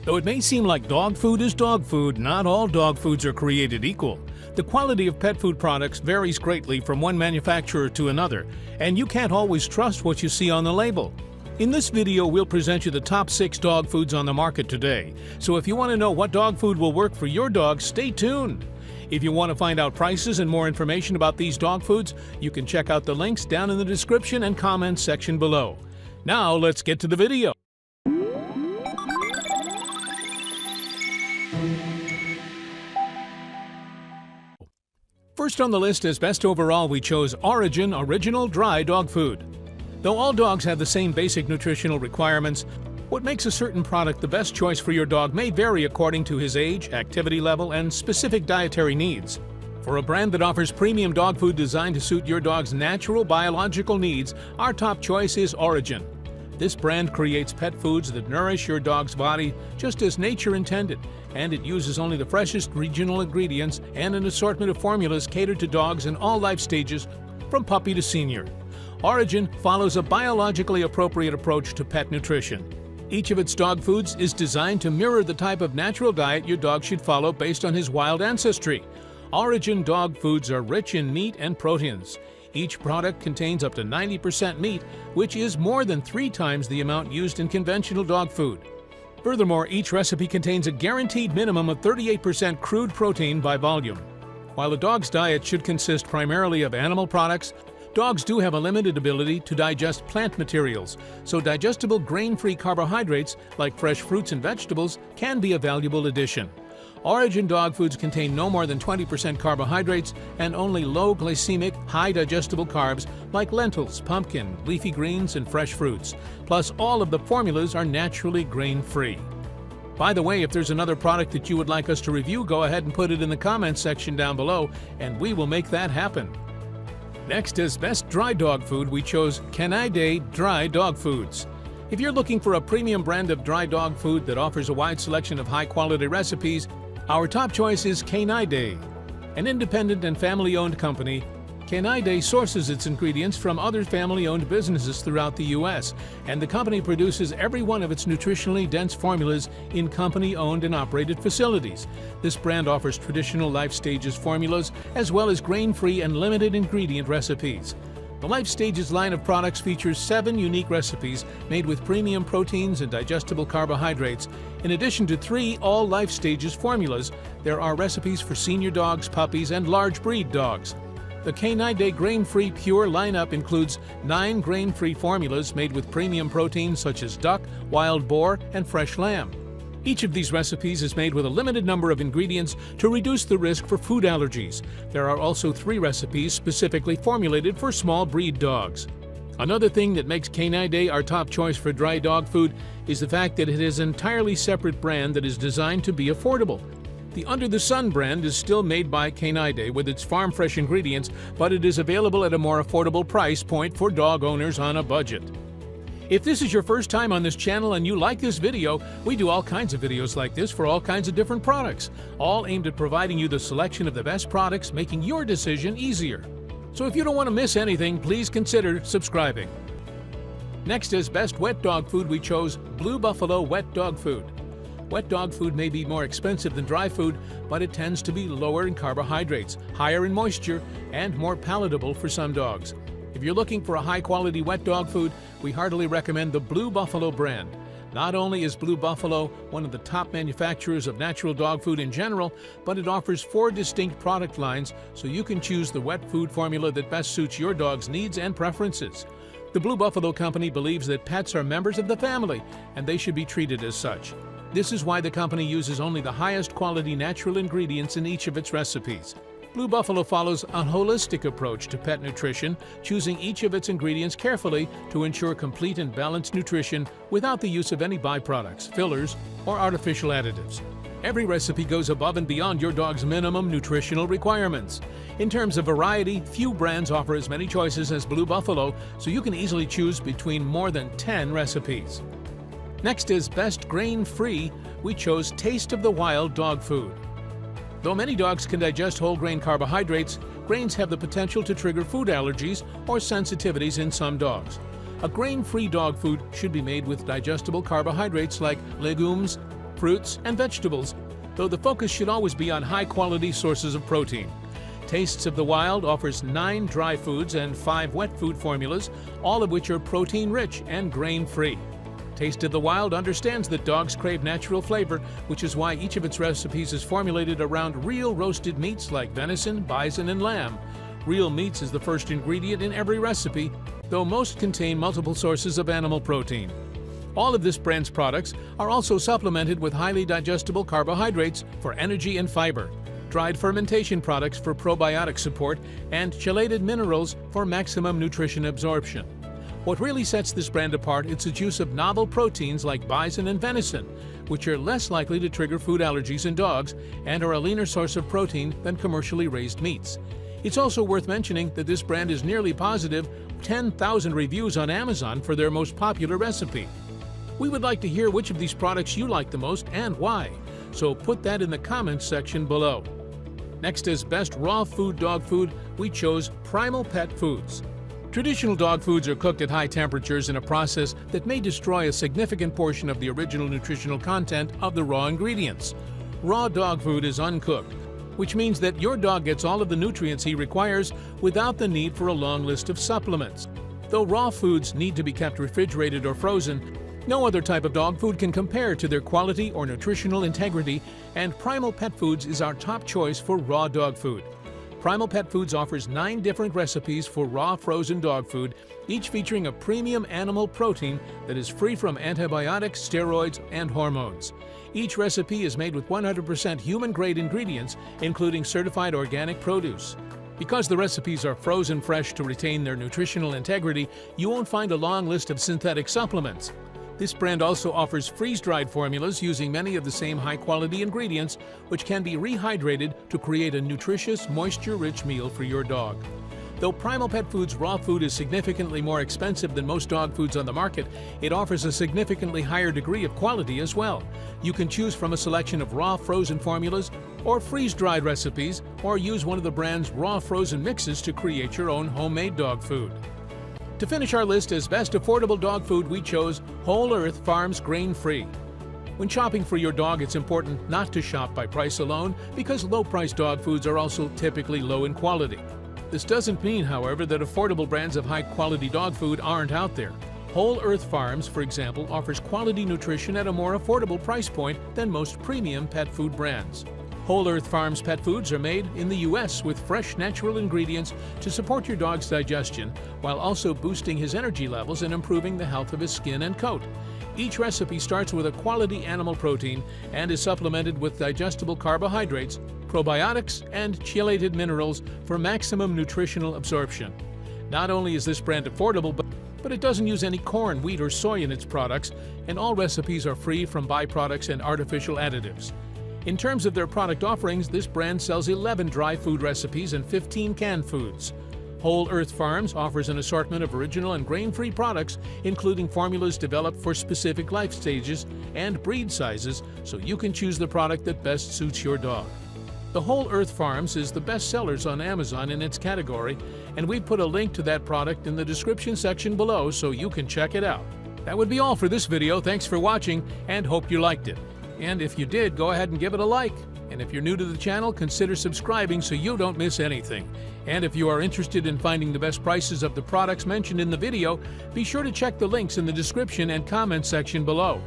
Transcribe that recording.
Though it may seem like dog food is dog food, not all dog foods are created equal. The quality of pet food products varies greatly from one manufacturer to another, and you can't always trust what you see on the label. In this video, we'll present you the top 6 dog foods on the market today. So if you want to know what dog food will work for your dog, stay tuned. If you want to find out prices and more information about these dog foods, you can check out the links down in the description and comments section below. Now let's get to the video. First on the list as best overall, we chose Orijen Original Dry Dog Food. Though all dogs have the same basic nutritional requirements, what makes a certain product the best choice for your dog may vary according to his age, activity level, and specific dietary needs. For a brand that offers premium dog food designed to suit your dog's natural biological needs, our top choice is Orijen. This brand creates pet foods that nourish your dog's body just as nature intended, and it uses only the freshest regional ingredients and an assortment of formulas catered to dogs in all life stages, from puppy to senior. Orijen follows a biologically appropriate approach to pet nutrition. Each of its dog foods is designed to mirror the type of natural diet your dog should follow based on his wild ancestry. Orijen dog foods are rich in meat and proteins. Each product contains up to 90% meat, which is more than 3 times the amount used in conventional dog food. Furthermore, each recipe contains a guaranteed minimum of 38% crude protein by volume. While a dog's diet should consist primarily of animal products, dogs do have a limited ability to digest plant materials, so digestible grain-free carbohydrates like fresh fruits and vegetables can be a valuable addition. Orijen dog foods contain no more than 20% carbohydrates and only low glycemic, high digestible carbs like lentils, pumpkin, leafy greens, and fresh fruits. Plus, all of the formulas are naturally grain-free. By the way, if there's another product that you would like us to review, go ahead and put it in the comments section down below, and we will make that happen. Next, as best dry dog food, we chose CANIDAE Dry Dog Foods. If you're looking for a premium brand of dry dog food that offers a wide selection of high-quality recipes, our top choice is CANIDAE. An independent and family-owned company, CANIDAE sources its ingredients from other family-owned businesses throughout the U.S., and the company produces every one of its nutritionally dense formulas in company-owned and operated facilities. This brand offers traditional Life Stages formulas as well as grain-free and limited ingredient recipes. The Life Stages line of products features 7 unique recipes made with premium proteins and digestible carbohydrates. In addition to 3 all Life Stages formulas, there are recipes for senior dogs, puppies, and large breed dogs. The CANIDAE Grain-Free Pure lineup includes 9 grain-free formulas made with premium proteins such as duck, wild boar, and fresh lamb. Each of these recipes is made with a limited number of ingredients to reduce the risk for food allergies. There are also 3 recipes specifically formulated for small breed dogs. Another thing that makes CANIDAE our top choice for dry dog food is the fact that it is an entirely separate brand that is designed to be affordable. The Under the Sun brand is still made by CANIDAE with its farm-fresh ingredients, but it is available at a more affordable price point for dog owners on a budget. If this is your first time on this channel and you like this video, we do all kinds of videos like this for all kinds of different products, all aimed at providing you the selection of the best products, making your decision easier. So if you don't want to miss anything, please consider subscribing. Next, as best wet dog food, we chose Blue Buffalo Wet Dog Food. Wet dog food may be more expensive than dry food, but it tends to be lower in carbohydrates, higher in moisture, and more palatable for some dogs. If you're looking for a high-quality wet dog food, we heartily recommend the Blue Buffalo brand. Not only is Blue Buffalo one of the top manufacturers of natural dog food in general, but it offers 4 distinct product lines, so you can choose the wet food formula that best suits your dog's needs and preferences. The Blue Buffalo Company believes that pets are members of the family, and they should be treated as such. This is why the company uses only the highest quality natural ingredients in each of its recipes. Blue Buffalo follows a holistic approach to pet nutrition, choosing each of its ingredients carefully to ensure complete and balanced nutrition without the use of any byproducts, fillers, or artificial additives. Every recipe goes above and beyond your dog's minimum nutritional requirements. In terms of variety, few brands offer as many choices as Blue Buffalo, so you can easily choose between more than 10 recipes. Next is best grain-free, we chose Taste of the Wild Dog Food. Though many dogs can digest whole grain carbohydrates, grains have the potential to trigger food allergies or sensitivities in some dogs. A grain-free dog food should be made with digestible carbohydrates like legumes, fruits, and vegetables, though the focus should always be on high-quality sources of protein. Tastes of the Wild offers 9 dry foods and 5 wet food formulas, all of which are protein-rich and grain-free. Taste of the Wild understands that dogs crave natural flavor, which is why each of its recipes is formulated around real roasted meats like venison, bison, and lamb. Real meats is the first ingredient in every recipe, though most contain multiple sources of animal protein. All of this brand's products are also supplemented with highly digestible carbohydrates for energy and fiber, dried fermentation products for probiotic support, and chelated minerals for maximum nutrition absorption. What really sets this brand apart is its use of novel proteins like bison and venison, which are less likely to trigger food allergies in dogs and are a leaner source of protein than commercially raised meats. It's also worth mentioning that this brand is nearly positive 10,000 reviews on Amazon for their most popular recipe. We would like to hear which of these products you like the most and why, so put that in the comments section below. Next, as best raw food dog food, we chose Primal Pet Foods. Traditional dog foods are cooked at high temperatures in a process that may destroy a significant portion of the original nutritional content of the raw ingredients. Raw dog food is uncooked, which means that your dog gets all of the nutrients he requires without the need for a long list of supplements. Though raw foods need to be kept refrigerated or frozen, no other type of dog food can compare to their quality or nutritional integrity, and Primal Pet Foods is our top choice for raw dog food. Primal Pet Foods offers 9 different recipes for raw frozen dog food, each featuring a premium animal protein that is free from antibiotics, steroids, and hormones. Each recipe is made with 100% human-grade ingredients, including certified organic produce. Because the recipes are frozen fresh to retain their nutritional integrity, you won't find a long list of synthetic supplements. This brand also offers freeze-dried formulas using many of the same high-quality ingredients, which can be rehydrated to create a nutritious, moisture-rich meal for your dog. Though Primal Pet Foods raw food is significantly more expensive than most dog foods on the market, it offers a significantly higher degree of quality as well. You can choose from a selection of raw frozen formulas or freeze-dried recipes, or use one of the brand's raw frozen mixes to create your own homemade dog food. To finish our list as best affordable dog food, we chose Whole Earth Farms Grain-Free. When shopping for your dog, it's important not to shop by price alone, because low-priced dog foods are also typically low in quality. This doesn't mean, however, that affordable brands of high-quality dog food aren't out there. Whole Earth Farms, for example, offers quality nutrition at a more affordable price point than most premium pet food brands. Whole Earth Farms pet foods are made in the U.S. with fresh, natural ingredients to support your dog's digestion, while also boosting his energy levels and improving the health of his skin and coat. Each recipe starts with a quality animal protein and is supplemented with digestible carbohydrates, probiotics, and chelated minerals for maximum nutritional absorption. Not only is this brand affordable, but it doesn't use any corn, wheat, or soy in its products, and all recipes are free from byproducts and artificial additives. In terms of their product offerings, this brand sells 11 dry food recipes and 15 canned foods. Whole Earth Farms offers an assortment of original and grain-free products, including formulas developed for specific life stages and breed sizes, so you can choose the product that best suits your dog. The Whole Earth Farms is the best sellers on Amazon in its category, and we've put a link to that product in the description section below so you can check it out. That would be all for this video. Thanks for watching, and hope you liked it. And if you did, go ahead and give it a like. And if you're new to the channel, consider subscribing so you don't miss anything. And if you are interested in finding the best prices of the products mentioned in the video, be sure to check the links in the description and comment section below.